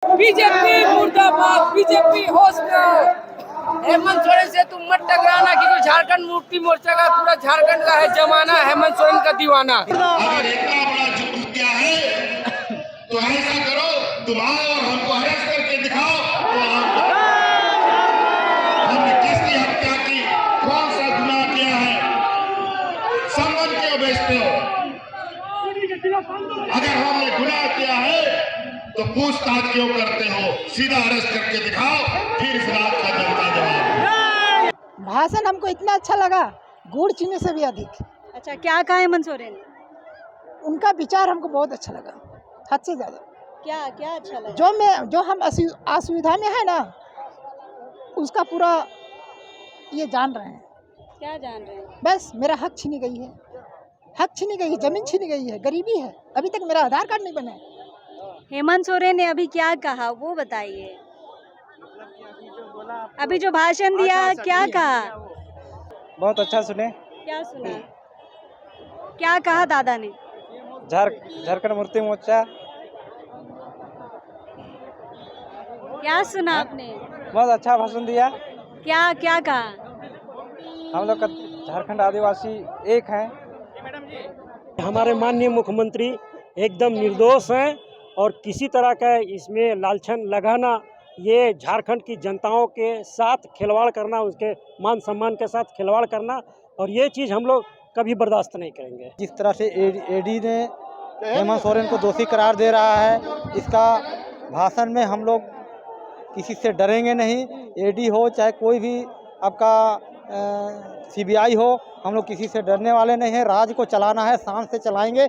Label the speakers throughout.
Speaker 1: BJP मुर्दाबाद, BJP होश में हो। हेमंत सोरेन से तुम मत टकराना, क्योंकि झारखंड मुक्ति मोर्चा का पूरा झारखंड का है जमाना, हेमंत सोरेन का दीवाना।
Speaker 2: अगर इतना बड़ा जुर्म किया है तो ऐसा करो, तुम आओ और हमको अरेस्ट करके दिखाओ तो हमने किसकी हत्या की, कौन सा गुनाह किया है, संबंध क्यों बेचते हो? अगर हमने गुनाह किया है तो पूछताछ क्यों करते हो? सीधा अरेस्ट करके दिखाओ, फिर इस बात का जनता जवाब।
Speaker 3: भाषण हमको इतना अच्छा लगा, गुड़ चीनी से भी अधिक।
Speaker 4: अच्छा, क्या कहा हेमंत सोरेन?
Speaker 3: उनका विचार हमको बहुत अच्छा लगा, हद से ज़्यादा।
Speaker 4: क्या क्या अच्छा लगा?
Speaker 3: जो हम असुविधा में है ना, उसका पूरा ये जान रहे हैं।
Speaker 4: क्या जान रहे हैं?
Speaker 3: बस मेरा हक छीनी गई है, हक छीनी गई है, जमीन छीनी गई है, गरीबी है, अभी तक मेरा आधार कार्ड नहीं बना है।
Speaker 4: हेमंत सोरेन ने अभी क्या कहा वो बताइए। अभी जो भाषण दिया क्या कहा?
Speaker 5: बहुत अच्छा सुने।
Speaker 4: क्या सुना? क्या कहा दादा ने?
Speaker 5: झारखंड मुक्ति मोर्चा।
Speaker 4: क्या सुना आपने?
Speaker 5: बहुत अच्छा भाषण दिया।
Speaker 4: क्या क्या कहा?
Speaker 5: हम लोग का झारखंड आदिवासी एक है।
Speaker 6: हमारे माननीय मुख्यमंत्री एकदम निर्दोष हैं और किसी तरह का इसमें लालछन लगाना, ये झारखंड की जनताओं के साथ खिलवाड़ करना, उसके मान सम्मान के साथ खिलवाड़ करना, और ये चीज़ हम लोग कभी बर्दाश्त नहीं करेंगे।
Speaker 5: जिस तरह से एडी ने हेमंत सोरेन को दोषी करार दे रहा है, इसका भाषण में हम लोग किसी से डरेंगे नहीं। एडी हो चाहे कोई भी आपका सीबीआई हो, हम लोग किसी से डरने वाले नहीं हैं। राज को चलाना है, शान से चलाएंगे।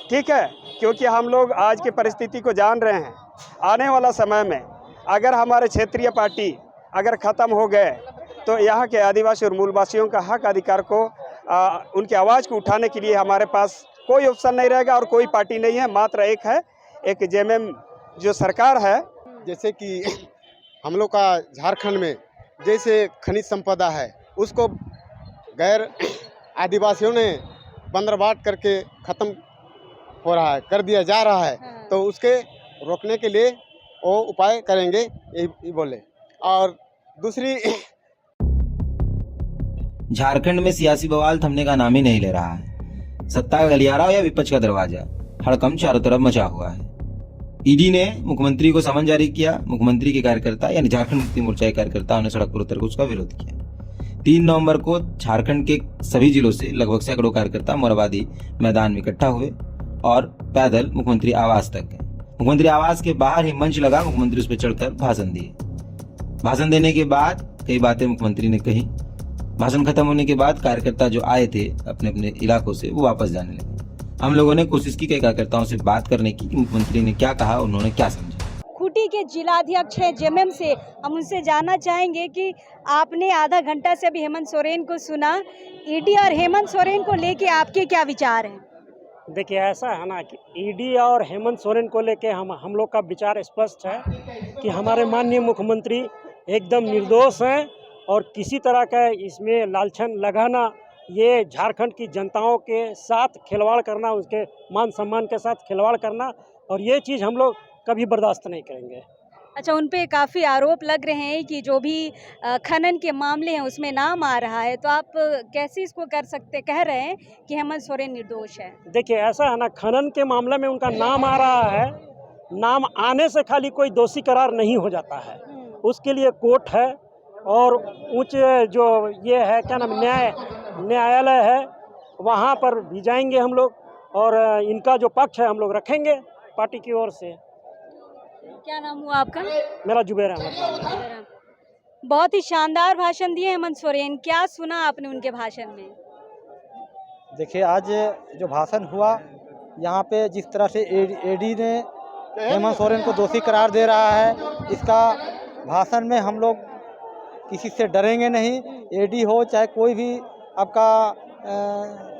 Speaker 7: ठीक है, क्योंकि हम लोग आज की परिस्थिति को जान रहे हैं। आने वाला समय में अगर हमारे क्षेत्रीय पार्टी अगर ख़त्म हो गए तो यहाँ के आदिवासी और मूलवासियों का हक अधिकार को उनकी आवाज़ को उठाने के लिए हमारे पास कोई ऑप्शन नहीं रहेगा और कोई पार्टी नहीं है, मात्र एक है, एक जेएमएम जो सरकार है।
Speaker 8: जैसे कि हम लोग का झारखंड में जैसे खनिज संपदा है, उसको गैर आदिवासियों ने बंदरबाट करके ख़त्म हो रहा है, कर दिया जा रहा है। तो उसके रोकने के लिए वो उपाय करेंगे, यही बोले। और दूसरी,
Speaker 9: झारखंड में सियासी बवाल थमने का नाम ही नहीं ले रहा है। सत्ता का गलियारा हो या विपक्ष का दरवाजा, हड़कंप चारों तरफ मचा हुआ है। ईडी ने मुख्यमंत्री को समन जारी किया। मुख्यमंत्री के कार्यकर्ता यानी झारखंड मुक्ति मोर्चा के कार्यकर्ताओं ने सड़क पर उतरकर उसका विरोध किया। 3 नवंबर को झारखंड के सभी जिलों से लगभग सैकड़ों कार्यकर्ता मोरहाबादी मैदान में इकट्ठा हुए और पैदल मुख्यमंत्री आवास तक गए। मुख्यमंत्री आवास के बाहर ही मंच लगा, मुख्यमंत्री उस पर चढ़कर भाषण दिए। भाषण देने के बाद कई बातें मुख्यमंत्री ने कही। भाषण खत्म होने के बाद कार्यकर्ता जो आए थे अपने अपने इलाकों से, वो वापस जाने लगे। हम लोगों ने कोशिश की कई कार्यकर्ताओं से बात करने की कि मुख्यमंत्री ने क्या कहा, उन्होंने क्या समझा।
Speaker 4: खूंटी के जिलाध्यक्ष है जेएमएम से, हम उनसे जानना चाहेंगे कि आपने आधा घंटा से अभी हेमंत सोरेन को सुना। ईडी और हेमंत सोरेन को लेके आपके क्या विचार हैं?
Speaker 6: देखिए, ऐसा है ना कि ईडी और हेमंत सोरेन को लेके हम लोग का विचार स्पष्ट है कि हमारे माननीय मुख्यमंत्री एकदम निर्दोष हैं और किसी तरह का इसमें लालछन लगाना, ये झारखंड की जनताओं के साथ खिलवाड़ करना, उसके मान सम्मान के साथ खिलवाड़ करना, और ये चीज़ हम लोग कभी बर्दाश्त नहीं करेंगे।
Speaker 4: अच्छा, उन पे काफ़ी आरोप लग रहे हैं कि जो भी खनन के मामले हैं उसमें नाम आ रहा है, तो आप कैसे इसको कह रहे हैं कि हेमंत सोरेन निर्दोष है? देखिए,
Speaker 6: ऐसा है ना, खनन के मामले में उनका नाम आ रहा है। नाम आने से खाली कोई दोषी करार नहीं हो जाता है, उसके लिए कोर्ट है और उच्च जो ये है क्या नाम न्यायालय है, वहाँ पर भी जाएंगे हम लोग और इनका जो पक्ष है हम लोग रखेंगे पार्टी की ओर से।
Speaker 4: क्या नाम हुआ आपका?
Speaker 6: मेरा जुबैर अहमद।
Speaker 4: बहुत ही शानदार भाषण दिए हेमंत सोरेन, क्या सुना आपने उनके भाषण में?
Speaker 5: देखिए, आज जो भाषण हुआ यहाँ पे, जिस तरह से एडी ने हेमंत सोरेन को दोषी करार दे रहा है, इसका भाषण में हम लोग किसी से डरेंगे नहीं। एडी हो चाहे कोई भी आपका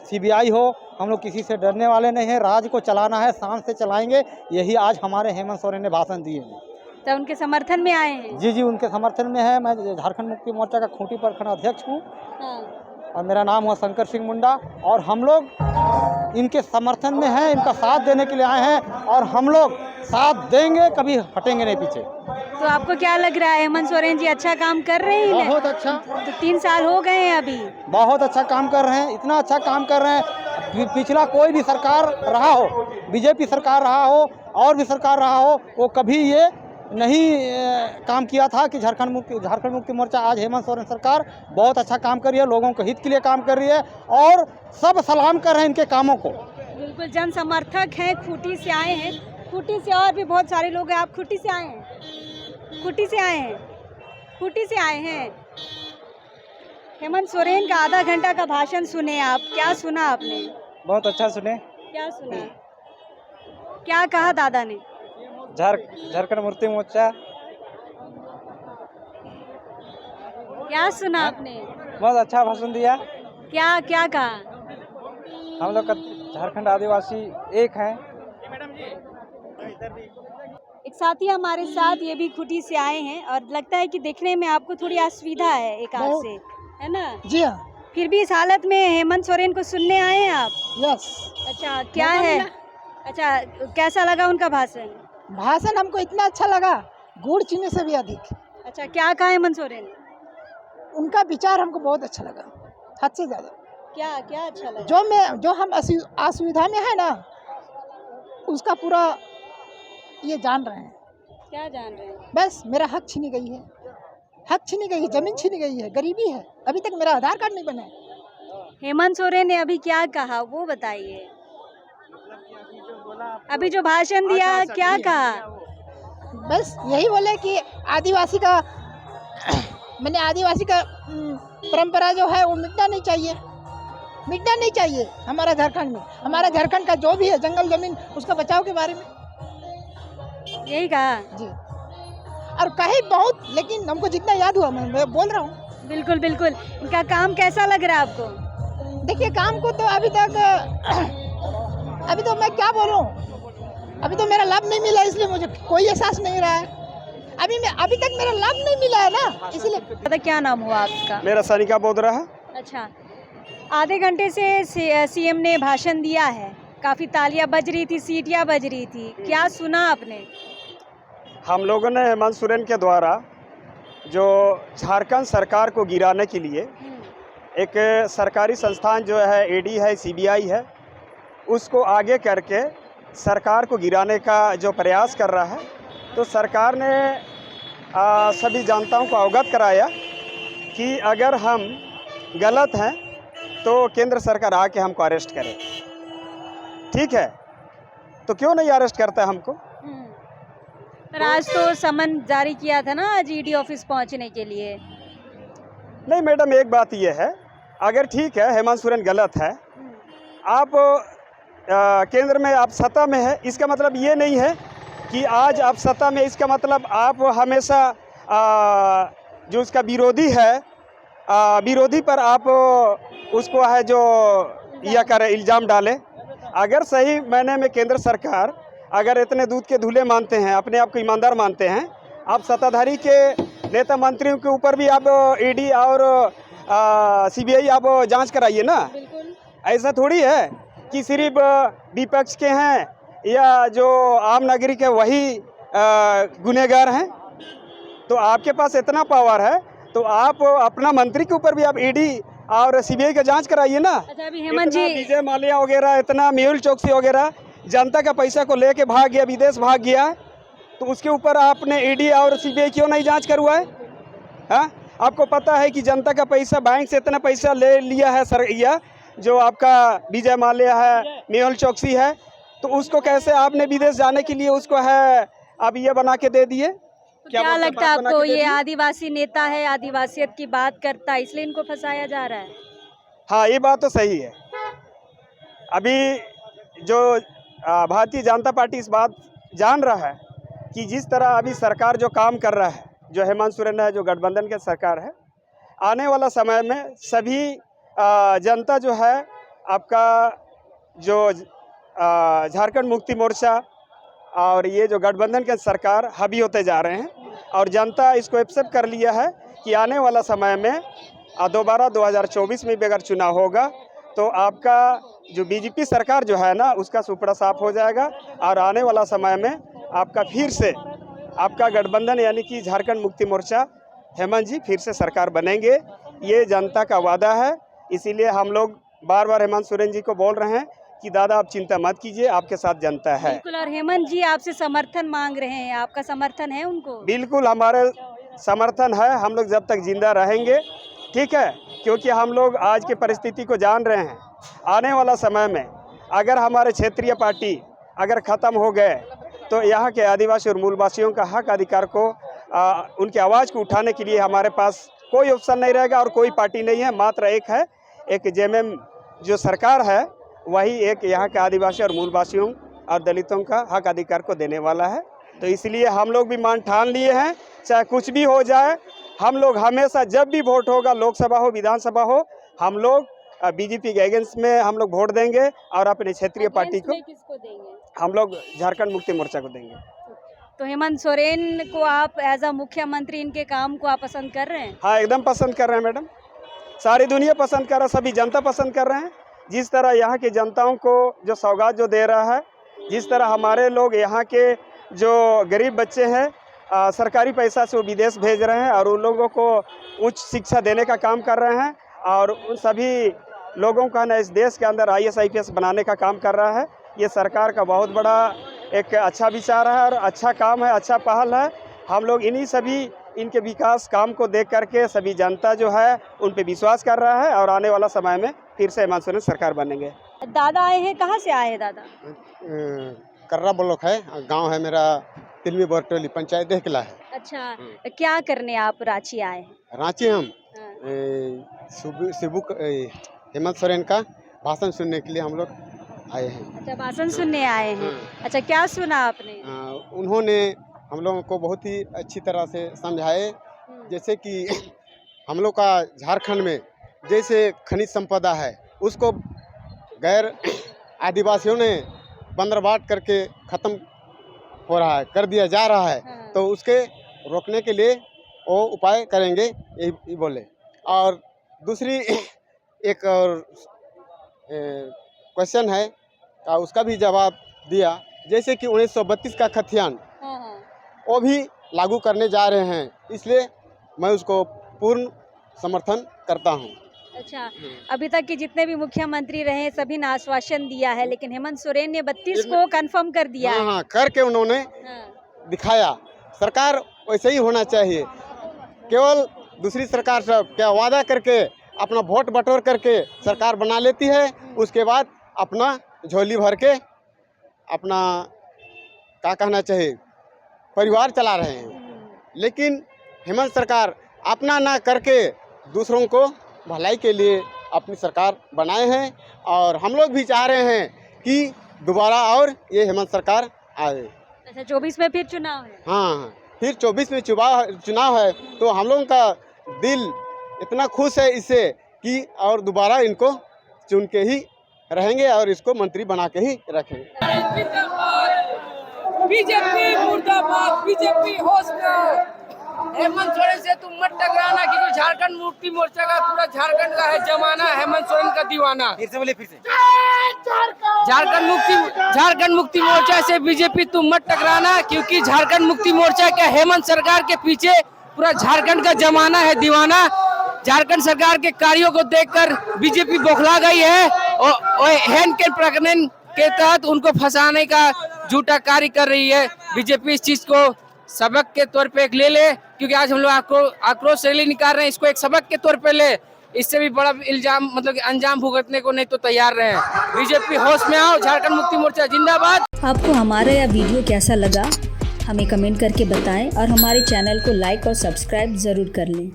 Speaker 5: सीबीआई हो, हम लोग किसी से डरने वाले नहीं हैं। राज को चलाना है, शान से चलाएंगे, यही आज हमारे हेमंत सोरेन ने भाषण दिए हैं।
Speaker 4: तो उनके समर्थन में आए हैं?
Speaker 5: जी, उनके समर्थन में है। मैं झारखंड मुक्ति मोर्चा का खूंटी प्रखंड अध्यक्ष हूँ। और मेरा नाम हुआ शंकर सिंह मुंडा और हम लोग इनके समर्थन में हैं, इनका साथ देने के लिए आए हैं और हम लोग साथ देंगे, कभी हटेंगे नहीं पीछे।
Speaker 4: तो आपको क्या लग रहा है, हेमंत सोरेन जी अच्छा काम कर रहे हैं?
Speaker 5: बहुत अच्छा।
Speaker 4: तो 3 साल हो गए हैं अभी।
Speaker 5: बहुत अच्छा काम कर रहे हैं, इतना अच्छा काम कर रहे हैं। पिछला कोई भी सरकार रहा हो, बीजेपी सरकार रहा हो और भी सरकार रहा हो, वो कभी ये नहीं काम किया था कि झारखंड मुक्ति मोर्चा। आज हेमंत सोरेन सरकार बहुत अच्छा काम कर रही है, लोगों के हित के लिए काम कर रही है और सब सलाम कर रहे हैं इनके कामों को।
Speaker 4: बिल्कुल, जन समर्थक हैं, खूंटी से आए हैं। खूंटी से और भी बहुत सारे लोग हैं। आप खूंटी से आए हैं? खूंटी से आए हैं? खूंटी से आए हैं। हेमंत सोरेन का आधा घंटा का भाषण सुने आप, क्या सुना आपने?
Speaker 5: बहुत अच्छा सुने।
Speaker 4: क्या सुना? क्या कहा दादा ने?
Speaker 5: झारखंड मुक्ति मोर्चा।
Speaker 4: क्या सुना आपने?
Speaker 5: बहुत अच्छा भाषण दिया।
Speaker 4: क्या क्या कहा?
Speaker 5: हम लोग का झारखंड आदिवासी एक हैं।
Speaker 4: एक साथी हमारे साथ, ये भी खूंटी से आए हैं और लगता है कि देखने में आपको थोड़ी असुविधा है एक हाथ से, है ना?
Speaker 3: जी हाँ।
Speaker 4: फिर भी इस हालत में हेमंत सोरेन को सुनने आए हैं आप?
Speaker 3: यस।
Speaker 4: अच्छा, क्या है? अच्छा, कैसा लगा उनका भाषण?
Speaker 3: भाषण हमको इतना अच्छा लगा, गुड़ चीनी से भी अधिक।
Speaker 4: अच्छा, क्या कहा हेमंत सोरेन ने?
Speaker 3: उनका विचार हमको बहुत अच्छा लगा, हद से ज़्यादा।
Speaker 4: क्या क्या अच्छा लगा?
Speaker 3: जो हम असुविधा में है ना, उसका पूरा ये जान रहे हैं।
Speaker 4: क्या जान रहे हैं?
Speaker 3: बस मेरा हक छीनी गई है, हक छीनी गई है, जमीन छीनी गई है, गरीबी है, अभी तक मेरा आधार कार्ड नहीं बना है।
Speaker 4: हेमंत सोरेन ने अभी क्या कहा वो बताइए। अभी जो भाषण दिया, क्या कहा?
Speaker 3: बस यही बोले कि आदिवासी का मैंने आदिवासी का परंपरा जो है वो मिटना नहीं चाहिए, मिटना नहीं चाहिए हमारा झारखंड में। हमारा झारखंड का जो भी है जंगल जमीन, उसका बचाव के बारे में
Speaker 4: यही कहा
Speaker 3: जी। और कहे बहुत, लेकिन हमको जितना याद हुआ मैं बोल रहा हूँ।
Speaker 4: बिल्कुल बिल्कुल। इनका काम कैसा लग रहा है आपको?
Speaker 3: देखिए, काम को तो अभी तो मैं क्या बोलूं, अभी तो मेरा लाभ नहीं मिला, इसलिए मुझे कोई एहसास नहीं रहा है। अभी तक मेरा लाभ नहीं मिला है ना, इसलिए।
Speaker 4: दादा, क्या नाम हुआ आपका?
Speaker 7: मेरा सनिका बोधरा है।
Speaker 4: अच्छा, आधे घंटे से सीएम ने भाषण दिया है, काफ़ी तालियां बज रही थी, सीटियां बज रही थी, क्या सुना आपने?
Speaker 7: हम लोगों ने हेमंत सोरेन के द्वारा जो झारखंड सरकार को गिराने के लिए एक सरकारी संस्थान जो है ईडी है, सीबीआई है, उसको आगे करके सरकार को गिराने का जो प्रयास कर रहा है, तो सरकार ने सभी जनताओं को अवगत कराया कि अगर हम गलत हैं तो केंद्र सरकार आके हमको अरेस्ट करे। ठीक है, तो क्यों नहीं अरेस्ट करता है हमको?
Speaker 4: पर आज तो समन जारी किया था ना, आज ईडी ऑफिस पहुंचने के लिए।
Speaker 7: नहीं मैडम, एक बात ये है, अगर ठीक है हेमंत सोरेन गलत है, आप केंद्र में आप सत्ता में है, इसका मतलब ये नहीं है कि आज आप सत्ता में, इसका मतलब आप हमेशा जो उसका विरोधी है, विरोधी पर आप उसको है जो यह करे, इल्ज़ाम डाले। अगर सही मायने में केंद्र सरकार अगर इतने दूध के धुले मानते हैं, अपने आप को ईमानदार मानते हैं, आप सत्ताधारी के नेता मंत्रियों के ऊपर भी आप ईडी और सीबीआई आप जांच कराइए ना। ऐसा थोड़ी है कि सिर्फ विपक्ष के हैं या जो आम नागरिक है वही गुनहगार हैं। तो आपके पास इतना पावर है तो आप अपना मंत्री के ऊपर भी आप ईडी और सीबीआई का जांच कराइए ना।
Speaker 4: अच्छा, अभी हेमंत जी,
Speaker 7: विजय माल्या वगैरह, इतना मेहुल चौकसी वगैरह जनता का पैसा को लेके भाग गया, विदेश भाग गया, तो उसके ऊपर आपने ईडी और सीबीआई क्यों नहीं जांच करवाए? हाँ, आपको पता है कि जनता का पैसा, बैंक से इतना पैसा ले लिया है सर, यह जो आपका विजय माल्या है, मेहुल चौकसी है, तो उसको कैसे आपने विदेश जाने के लिए उसको है अब ये बना के दे दिए?
Speaker 4: क्या लगता है आपको, ये आदिवासी नेता है, आदिवासियत की बात करता है, इसलिए इनको फंसाया जा रहा है?
Speaker 7: हाँ, ये बात तो सही है। अभी जो भारतीय जनता पार्टी इस बात जान रहा है कि जिस तरह अभी सरकार जो काम कर रहा है, जो हेमंत सोरेन है, जो गठबंधन की सरकार है, आने वाला समय में सभी जनता जो है आपका जो झारखंड मुक्ति मोर्चा और ये जो गठबंधन के सरकार हावी होते जा रहे हैं और जनता इसको एक्सेप्ट कर लिया है कि आने वाला समय में दोबारा 2024 में भी अगर चुनाव होगा तो आपका जो बीजेपी सरकार जो है ना उसका सुपड़ा साफ हो जाएगा और आने वाला समय में आपका फिर से आपका गठबंधन यानी कि झारखंड मुक्ति मोर्चा हेमंत जी फिर से सरकार बनेंगे। ये जनता का वादा है, इसीलिए हम लोग बार बार हेमंत सोरेन जी को बोल रहे हैं कि दादा आप चिंता मत कीजिए, आपके साथ जनता है।
Speaker 4: बिल्कुल, और हेमंत जी आपसे समर्थन मांग रहे हैं, आपका समर्थन है उनको?
Speaker 7: बिल्कुल हमारे समर्थन है, हम लोग जब तक जिंदा रहेंगे, ठीक है, क्योंकि हम लोग आज की परिस्थिति को जान रहे हैं। आने वाला समय में अगर हमारे क्षेत्रीय पार्टी अगर ख़त्म हो गए तो यहाँ के आदिवासी और मूलवासियों का हक अधिकार को उनकी आवाज़ को उठाने के लिए हमारे पास कोई ऑप्शन नहीं रहेगा और कोई पार्टी नहीं है, मात्र एक है, एक जेएमएम जो सरकार है वही एक यहाँ के आदिवासी और मूलवासियों और दलितों का हक अधिकार को देने वाला है। तो इसलिए हम लोग भी मान ठान लिए हैं, चाहे कुछ भी हो जाए, हम लोग हमेशा जब भी वोट होगा, लोकसभा हो विधानसभा हो, हम लोग बीजेपी के अगेंस्ट में हम लोग वोट देंगे और अपने क्षेत्रीय पार्टी को
Speaker 4: किसको देंगे?
Speaker 7: हम लोग झारखंड मुक्ति मोर्चा को देंगे।
Speaker 4: तो हेमंत सोरेन को आप एज अ मुख्यमंत्री इनके काम को आप पसंद कर रहे हैं?
Speaker 7: हाँ, एकदम पसंद कर रहे हैं मैडम, सारी दुनिया पसंद कर रहा है, सभी जनता पसंद कर रहे हैं। जिस तरह यहाँ की जनताओं को जो सौगात जो दे रहा है, जिस तरह हमारे लोग यहाँ के जो गरीब बच्चे हैं सरकारी पैसा से वो विदेश भेज रहे हैं और उन लोगों को उच्च शिक्षा देने का काम कर रहे हैं और उन सभी लोगों का ना इस देश के अंदर IAS IPS बनाने का काम कर रहा है। ये सरकार का बहुत बड़ा एक अच्छा विचार है और अच्छा काम है, अच्छा पहल है। हम लोग इन्हीं सभी इनके विकास काम को देख करके सभी जनता जो है उन पे विश्वास कर रहा है और आने वाला समय में फिर से हेमंत सोरेन सरकार बनेंगे।
Speaker 4: दादा आए हैं, कहाँ से आए हैं दादा?
Speaker 8: कर्रा ब्लॉक है, गांव है मेरा तिलमी बरटोली, पंचायत देहकला है।
Speaker 4: अच्छा, क्या करने आप रांची आए हैं?
Speaker 8: रांची हम
Speaker 4: हाँ।
Speaker 8: शिबू हेमंत सोरेन का भाषण सुनने के लिए हम लोग आए हैं।
Speaker 4: अच्छा, भाषण सुनने आए हैं। अच्छा, क्या सुना आपने?
Speaker 8: उन्होंने हम लोगों को बहुत ही अच्छी तरह से समझाए, जैसे कि हम लोग का झारखंड में जैसे खनिज संपदा है उसको गैर आदिवासियों ने बंदरबाट करके ख़त्म हो रहा है, कर दिया जा रहा है।
Speaker 4: हाँ।
Speaker 8: तो उसके रोकने के लिए वो उपाय करेंगे, यही बोले। और दूसरी एक और क्वेश्चन है उसका भी जवाब दिया, जैसे कि 1932 का खतियान वो भी लागू करने जा रहे हैं, इसलिए मैं उसको पूर्ण समर्थन करता हूं।
Speaker 4: अच्छा, अभी तक के जितने भी मुख्यमंत्री रहे सभी ने आश्वासन दिया है, लेकिन हेमंत सोरेन ने 32 को कंफर्म कर दिया है।
Speaker 8: हाँ, करके उन्होंने दिखाया। सरकार वैसे ही होना चाहिए, केवल दूसरी सरकार सब क्या वादा करके अपना वोट बटोर करके सरकार बना लेती है, उसके बाद अपना झोली भर के अपना क्या कहना चाहिए परिवार चला रहे हैं। लेकिन हेमंत सरकार अपना ना करके दूसरों को भलाई के लिए अपनी सरकार बनाए हैं और हम लोग भी चाह रहे हैं कि दोबारा और ये हेमंत सरकार आए।
Speaker 4: अच्छा, 24 में फिर चुनाव है?
Speaker 8: हाँ, फिर 24 में चुनाव है, तो हम लोगों का दिल इतना खुश है इससे कि और दोबारा इनको चुन के ही रहेंगे और इसको मंत्री बना के ही रखेंगे।
Speaker 1: बीजेपी मुर्दाबाद, बीजेपी होश में आओ। हेमंत सोरेन से तुम मत टकराना, क्योंकि झारखंड मुक्ति मोर्चा का पूरा झारखंड का है जमाना, हेमंत सोरेन का दीवाना।
Speaker 5: फिर से बोले, फिर से।
Speaker 1: झारखंड मुक्ति मोर्चा से बीजेपी तुम मत टकराना, क्योंकि झारखंड मुक्ति मोर्चा के हेमंत सरकार के पीछे पूरा झारखंड का जमाना है दीवाना। झारखंड सरकार के कार्यों को देखकर बीजेपी बौखला गई है और हैंड के प्रकरण के तहत उनको फंसाने का झूठा कार्य कर रही है। बीजेपी इस चीज को सबक के तौर पे ले ले, क्योंकि आज हम लोग आक्रोश रैली निकाल रहे हैं, इसको एक सबक के तौर पे ले। इससे भी बड़ा इल्जाम मतलब अंजाम भुगतने को नहीं तो तैयार रहे। बीजेपी होश में आओ, झारखंड मुक्ति मोर्चा जिंदाबाद।
Speaker 10: आपको हमारा यह वीडियो कैसा लगा हमें कमेंट करके बताएं और हमारे चैनल को लाइक और सब्सक्राइब ज़रूर कर लें।